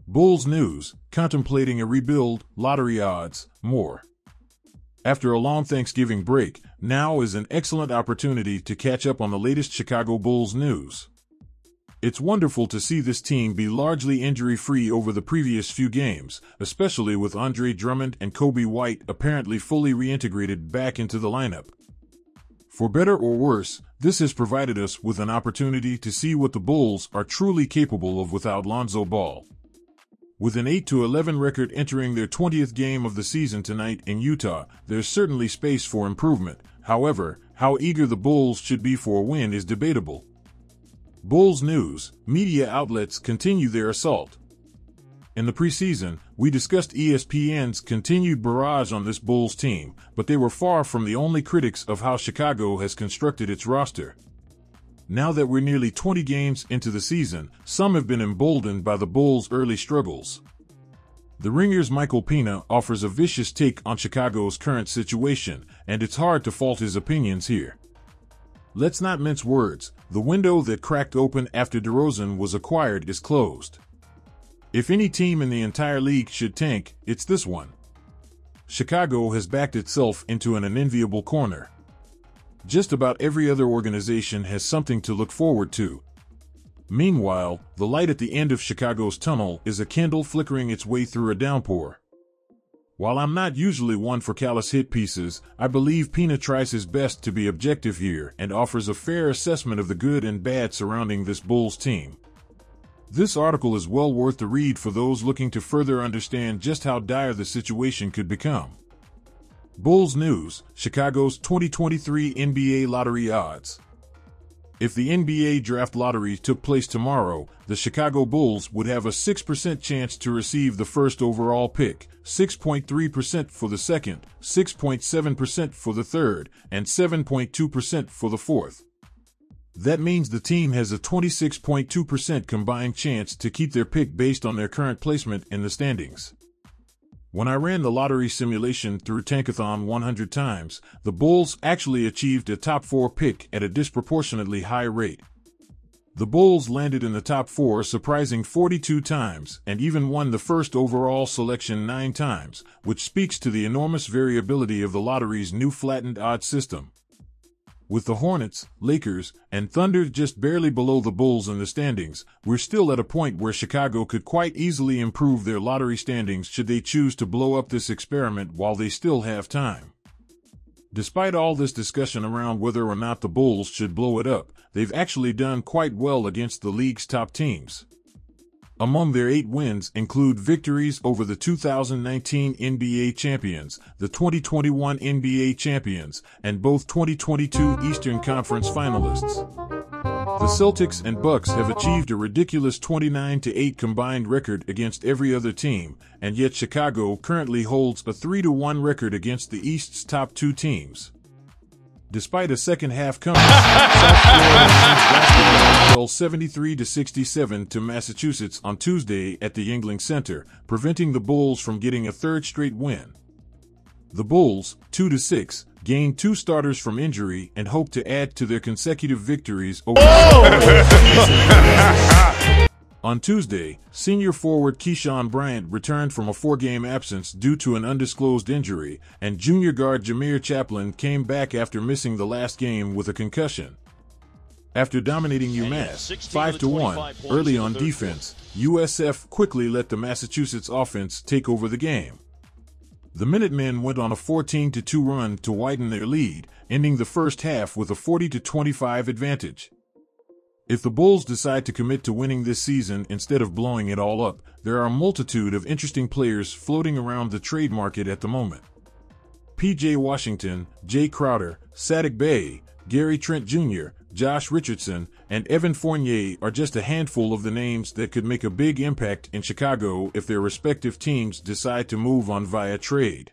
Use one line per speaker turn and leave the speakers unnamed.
Bulls news, contemplating a rebuild, lottery odds, more. After a long Thanksgiving break, now is an excellent opportunity to catch up on the latest Chicago Bulls news. It's wonderful to see this team be largely injury-free over the previous few games, especially with Andre Drummond and Kobe White apparently fully reintegrated back into the lineup. For better or worse, this has provided us with an opportunity to see what the Bulls are truly capable of without Lonzo Ball. With an 8-11 record entering their 20th game of the season tonight in Utah, there's certainly space for improvement. However, how eager the Bulls should be for a win is debatable. Bulls news, media outlets continue their assault. In the preseason, we discussed ESPN's continued barrage on this Bulls team, but they were far from the only critics of how Chicago has constructed its roster. Now that we're nearly 20 games into the season, some have been emboldened by the Bulls' early struggles. The Ringer's Michael Pina offers a vicious take on Chicago's current situation, and it's hard to fault his opinions here. Let's not mince words, the window that cracked open after DeRozan was acquired is closed. If any team in the entire league should tank, it's this one. Chicago has backed itself into an unenviable corner. Just about every other organization has something to look forward to. Meanwhile, the light at the end of Chicago's tunnel is a candle flickering its way through a downpour. While I'm not usually one for callous hit pieces, I believe Pina tries his best to be objective here and offers a fair assessment of the good and bad surrounding this Bulls team. This article is well worth the read for those looking to further understand just how dire the situation could become. Bulls news, Chicago's 2023 NBA lottery odds. If the NBA draft lottery took place tomorrow, the Chicago Bulls would have a 6% chance to receive the first overall pick, 6.3% for the second, 6.7% for the third, and 7.2% for the fourth. That means the team has a 26.2% combined chance to keep their pick based on their current placement in the standings. When I ran the lottery simulation through Tankathon 100 times, the Bulls actually achieved a top 4 pick at a disproportionately high rate. The Bulls landed in the top 4 a surprising 42 times and even won the first overall selection 9 times, which speaks to the enormous variability of the lottery's new flattened odds system. With the Hornets, Lakers, and Thunder just barely below the Bulls in the standings, we're still at a point where Chicago could quite easily improve their lottery standings should they choose to blow up this experiment while they still have time. Despite all this discussion around whether or not the Bulls should blow it up, they've actually done quite well against the league's top teams. Among their 8 wins include victories over the 2019 NBA champions, the 2021 NBA champions, and both 2022 Eastern Conference finalists. The Celtics and Bucks have achieved a ridiculous 29-8 combined record against every other team, and yet Chicago currently holds a 3-1 record against the East's top 2 teams. Despite a second-half comeback, South Florida basketball fell 73-67 to Massachusetts on Tuesday at the Yuengling Center, preventing the Bulls from getting a third straight win. The Bulls, 2-6, gained 2 starters from injury and hope to add to their consecutive victories over On Tuesday, senior forward Keyshawn Bryant returned from a 4-game absence due to an undisclosed injury, and junior guard Jameer Chaplin came back after missing the last game with a concussion. After dominating UMass 5-1 early on defense, USF quickly let the Massachusetts offense take over the game. The Minutemen went on a 14-2 run to widen their lead, ending the first half with a 40-25 advantage. If the Bulls decide to commit to winning this season instead of blowing it all up, there are a multitude of interesting players floating around the trade market at the moment. P.J. Washington, Jay Crowder, Saddiq Bey, Gary Trent Jr., Josh Richardson, and Evan Fournier are just a handful of the names that could make a big impact in Chicago if their respective teams decide to move on via trade.